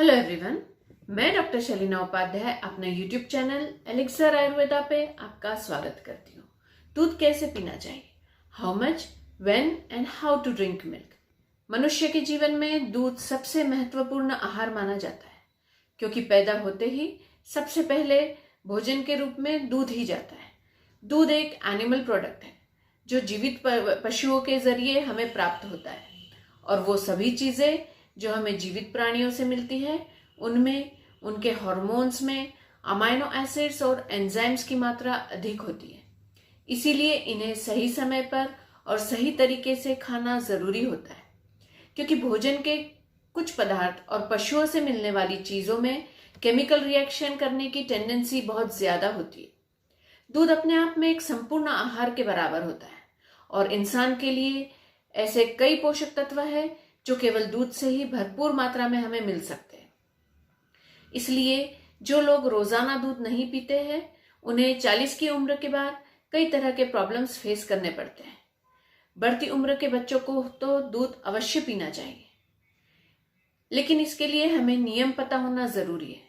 Hello everyone, मैं doctor शलीना Upadhyay अपना YouTube channel elixir Ayurveda पे आपका स्वागत करती हूँ। दूध कैसे पीना चाहिए, how much, when and how to drink milk. मनुष्य के जीवन में दूध सबसे महत्वपूर्ण आहार माना जाता है, क्योंकि पैदा होते ही सबसे पहले भोजन के रूप में दूध ही जाता है। दूध एक एनिमल प्रोडक्ट है जो जीवित पशुओं के जरिए हमें प्राप्त होता है, और वो सभी चीजें जो हमें जीवित प्राणियों से मिलती है उनमें उनके हार्मोन्स में अमाइनो एसिड्स और एंजाइम्स की मात्रा अधिक होती है। इसीलिए इन्हें सही समय पर और सही तरीके से खाना जरूरी होता है, क्योंकि भोजन के कुछ पदार्थ और पशुओं से मिलने वाली चीजों में केमिकल रिएक्शन करने की टेंडेंसी बहुत ज्यादा होती है। दूध अपने आप में एक संपूर्ण आहार के बराबर होता है, और इंसान के लिए ऐसे कई पोषक तत्व है जो केवल दूध से ही भरपूर मात्रा में हमें मिल सकते हैं। इसलिए जो लोग रोजाना दूध नहीं पीते हैं उन्हें 40 की उम्र के बाद कई तरह के प्रॉब्लम्स फेस करने पड़ते हैं। बढ़ती उम्र के बच्चों को तो दूध अवश्य पीना चाहिए, लेकिन इसके लिए हमें नियम पता होना जरूरी है।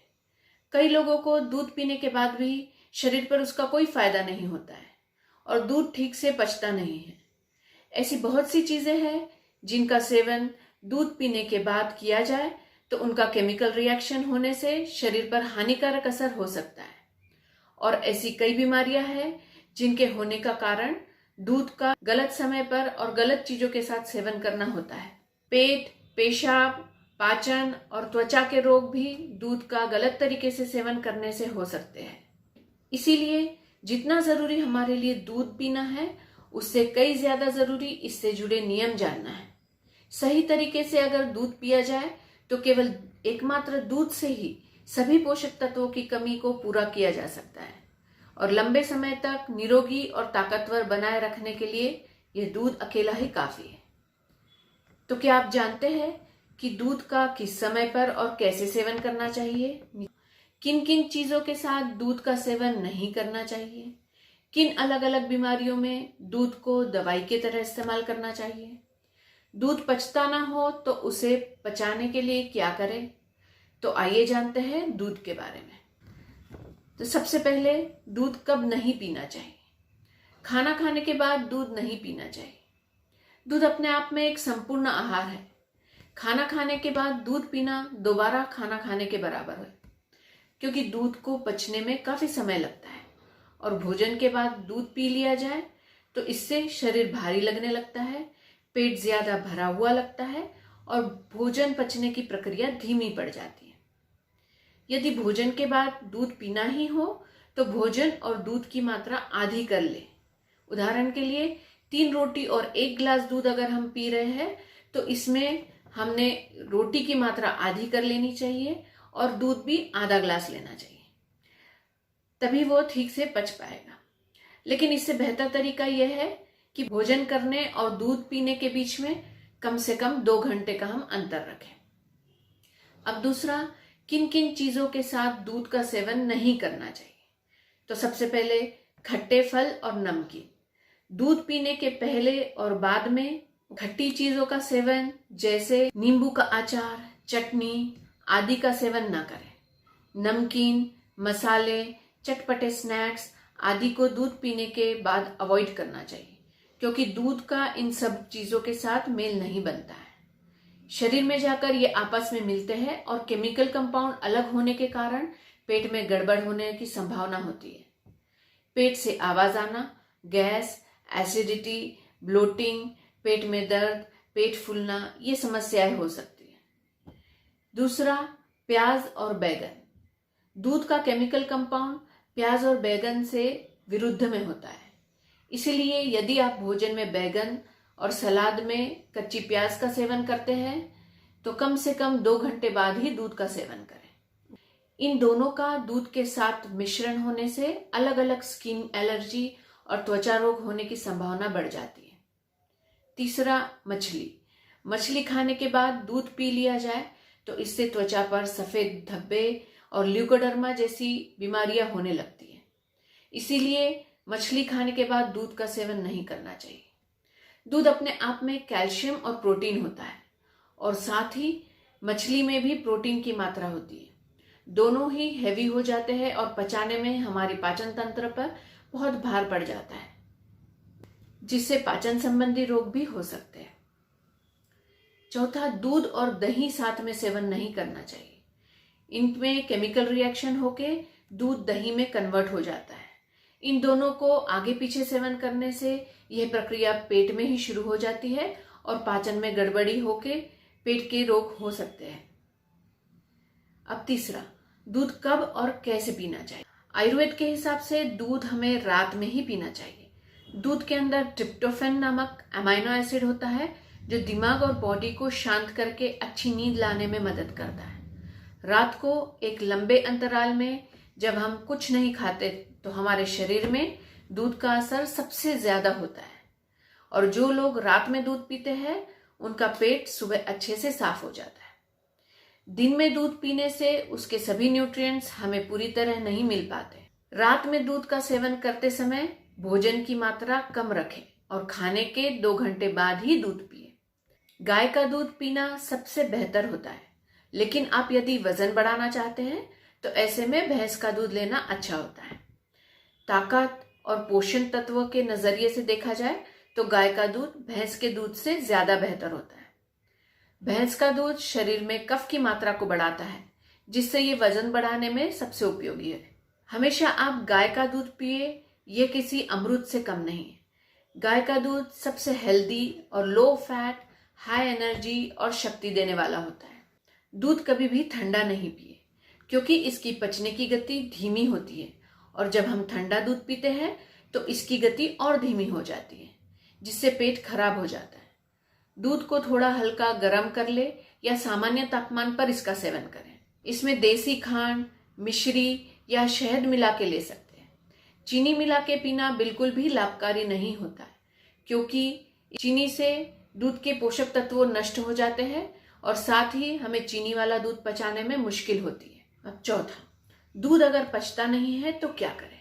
कई लोगों को दूध पीने के बाद भी शरीर पर उसका कोई फायदा नहीं होता है और दूध ठीक से पचता नहीं है। ऐसी बहुत सी चीजें हैं जिनका सेवन दूध पीने के बाद किया जाए तो उनका केमिकल रिएक्शन होने से शरीर पर हानिकारक असर हो सकता है, और ऐसी कई बीमारियां हैं जिनके होने का कारण दूध का गलत समय पर और गलत चीजों के साथ सेवन करना होता है। पेट, पेशाब, पाचन और त्वचा के रोग भी दूध का गलत तरीके से सेवन करने से हो सकते हैं। इसीलिए जितना जरूरी हमारे लिए दूध पीना है, उससे कई ज्यादा जरूरी इससे जुड़े नियम जानना है। सही तरीके से अगर दूध पिया जाए तो केवल एकमात्र दूध से ही सभी पोषक तत्वों की कमी को पूरा किया जा सकता है, और लंबे समय तक निरोगी और ताकतवर बनाए रखने के लिए यह दूध अकेला ही काफी है। तो क्या आप जानते हैं कि दूध का किस समय पर और कैसे सेवन करना चाहिए? किन किन चीजों के साथ दूध का सेवन नहीं करना चाहिए? किन अलग अलग बीमारियों में दूध को दवाई की तरह इस्तेमाल करना चाहिए? दूध पचता ना हो तो उसे पचाने के लिए क्या करें? तो आइए जानते हैं दूध के बारे में। तो सबसे पहले दूध कब नहीं पीना चाहिए? खाना खाने के बाद दूध नहीं पीना चाहिए। दूध अपने आप में एक संपूर्ण आहार है। खाना खाने के बाद दूध पीना दोबारा खाना खाने के बराबर है, क्योंकि दूध को पचने में काफी समय लगता है, और भोजन के बाद दूध पी लिया जाए तो इससे शरीर भारी लगने लगता है, पेट ज्यादा भरा हुआ लगता है और भोजन पचने की प्रक्रिया धीमी पड़ जाती है। यदि भोजन के बाद दूध पीना ही हो तो भोजन और दूध की मात्रा आधी कर ले। उदाहरण के लिए 3 रोटी और 1 गिलास दूध अगर हम पी रहे हैं तो इसमें हमने रोटी की मात्रा आधी कर लेनी चाहिए और दूध भी आधा गिलास लेना चाहिए, तभी वो ठीक से पच पाएगा। लेकिन इससे बेहतर तरीका यह है कि भोजन करने और दूध पीने के बीच में कम से कम 2 घंटे का हम अंतर रखें। अब दूसरा, किन किन चीजों के साथ दूध का सेवन नहीं करना चाहिए? तो सबसे पहले खट्टे फल और नमकीन। दूध पीने के पहले और बाद में खट्टी चीजों का सेवन जैसे नींबू का अचार, चटनी आदि का सेवन ना करें। नमकीन, मसाले, चटपटे स्नैक्स आदि को दूध पीने के बाद अवॉइड करना चाहिए, क्योंकि दूध का इन सब चीजों के साथ मेल नहीं बनता है। शरीर में जाकर ये आपस में मिलते हैं और केमिकल कंपाउंड अलग होने के कारण पेट में गड़बड़ होने की संभावना होती है। पेट से आवाज आना, गैस, एसिडिटी, ब्लोटिंग, पेट में दर्द, पेट फूलना, ये समस्याएं हो सकती है। दूसरा, प्याज और बैगन। दूध का केमिकल कंपाउंड प्याज और बैगन से विरुद्ध में होता है। इसीलिए यदि आप भोजन में बैगन और सलाद में कच्ची प्याज का सेवन करते हैं तो कम से कम 2 घंटे बाद ही दूध का सेवन करें। इन दोनों का दूध के साथ मिश्रण होने से अलग अलग स्किन एलर्जी और त्वचा रोग होने की संभावना बढ़ जाती है। तीसरा, मछली खाने के बाद दूध पी लिया जाए तो इससे त्वचा पर सफेद धब्बे और ल्यूकोडर्मा जैसी बीमारियां होने लगती है। इसीलिए मछली खाने के बाद दूध का सेवन नहीं करना चाहिए। दूध अपने आप में कैल्शियम और प्रोटीन होता है, और साथ ही मछली में भी प्रोटीन की मात्रा होती है। दोनों ही हैवी हो जाते हैं और पचाने में हमारी पाचन तंत्र पर बहुत भार पड़ जाता है, जिससे पाचन संबंधी रोग भी हो सकते हैं। चौथा, दूध और दही साथ में सेवन नहीं करना चाहिए। इनमें केमिकल रिएक्शन होके दूध दही में कन्वर्ट हो जाता है। इन दोनों को आगे पीछे सेवन करने से यह प्रक्रिया पेट में ही शुरू हो जाती है और पाचन में गड़बड़ी होके पेट के रोग हो सकते हैं। अब तीसरा, दूध कब और कैसे पीना चाहिए। आयुर्वेद के हिसाब से दूध हमें रात में ही पीना चाहिए। दूध के अंदर ट्रिप्टोफैन नामक अमाइनो एसिड होता है जो दिमाग और बॉडी को शांत करके अच्छी नींद लाने में मदद करता है। रात को एक लंबे अंतराल में जब हम कुछ नहीं खाते तो हमारे शरीर में दूध का असर सबसे ज्यादा होता है, और जो लोग रात में दूध पीते हैं उनका पेट सुबह अच्छे से साफ हो जाता है। दिन में दूध पीने से उसके सभी न्यूट्रिएंट्स हमें पूरी तरह नहीं मिल पाते। रात में दूध का सेवन करते समय भोजन की मात्रा कम रखें और खाने के 2 घंटे बाद ही दूध पिए। गाय का दूध पीना सबसे बेहतर होता है, लेकिन आप यदि वजन बढ़ाना चाहते हैं तो ऐसे में भैंस का दूध लेना अच्छा होता है। ताकत और पोषण तत्व के नजरिए से देखा जाए तो गाय का दूध भैंस के दूध से ज्यादा बेहतर होता है। भैंस का दूध शरीर में कफ की मात्रा को बढ़ाता है, जिससे ये वजन बढ़ाने में सबसे उपयोगी है। हमेशा आप गाय का दूध पिए, ये किसी अमृत से कम नहीं है। गाय का दूध सबसे हेल्दी और लो फैट, हाई एनर्जी और शक्ति देने वाला होता है। दूध कभी भी ठंडा नहीं पिए, क्योंकि इसकी पचने की गति धीमी होती है, और जब हम ठंडा दूध पीते हैं तो इसकी गति और धीमी हो जाती है, जिससे पेट खराब हो जाता है। दूध को थोड़ा हल्का गर्म कर ले या सामान्य तापमान पर इसका सेवन करें। इसमें देसी खांड, मिश्री या शहद मिला के ले सकते हैं। चीनी मिला के पीना बिल्कुल भी लाभकारी नहीं होता है, क्योंकि चीनी से दूध के पोषक तत्व नष्ट हो जाते हैं और साथ ही हमें चीनी वाला दूध पचाने में मुश्किल होती है। अब चौथा, दूध अगर पचता नहीं है तो क्या करें।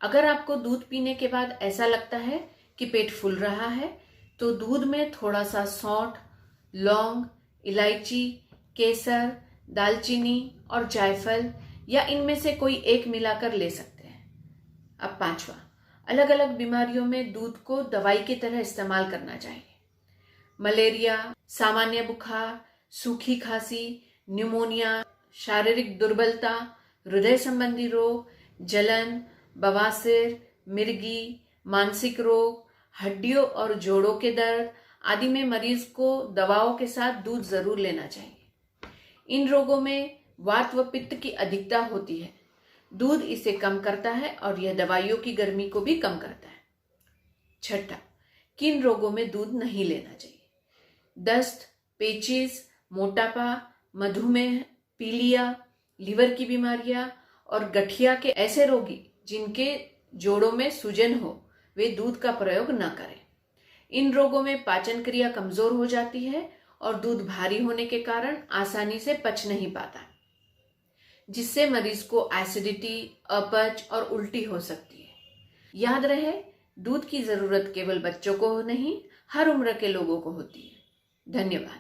अगर आपको दूध पीने के बाद ऐसा लगता है कि पेट फूल रहा है तो दूध में थोड़ा सा सौंठ, लौंग, इलायची, केसर, दालचीनी और जायफल या इनमें से कोई एक मिलाकर ले सकते हैं। अब पांचवा, अलग अलग बीमारियों में दूध को दवाई की तरह इस्तेमाल करना चाहिए। मलेरिया, सामान्य बुखार, सूखी खांसी, न्यूमोनिया, शारीरिक दुर्बलता, हृदय संबंधी रोग, जलन, बवासीर, मिर्गी, मानसिक रोग, हड्डियों और जोड़ों के दर्द आदि में मरीज को दवाओं के साथ दूध जरूर लेना चाहिए। इन रोगों में वात व पित्त की अधिकता होती है। दूध इसे कम करता है और यह दवाइयों की गर्मी को भी कम करता है। छठा, किन रोगों में दूध नहीं लेना चाहिए। दस्त, पेचिस, मोटापा, मधुमेह, पीलिया, लीवर की बीमारियां और गठिया के ऐसे रोगी जिनके जोड़ों में सूजन हो, वे दूध का प्रयोग न करें। इन रोगों में पाचन क्रिया कमजोर हो जाती है और दूध भारी होने के कारण आसानी से पच नहीं पाता, जिससे मरीज को एसिडिटी, अपच और उल्टी हो सकती है। याद रहे, दूध की जरूरत केवल बच्चों को नहीं, हर उम्र के लोगों को होती है। धन्यवाद।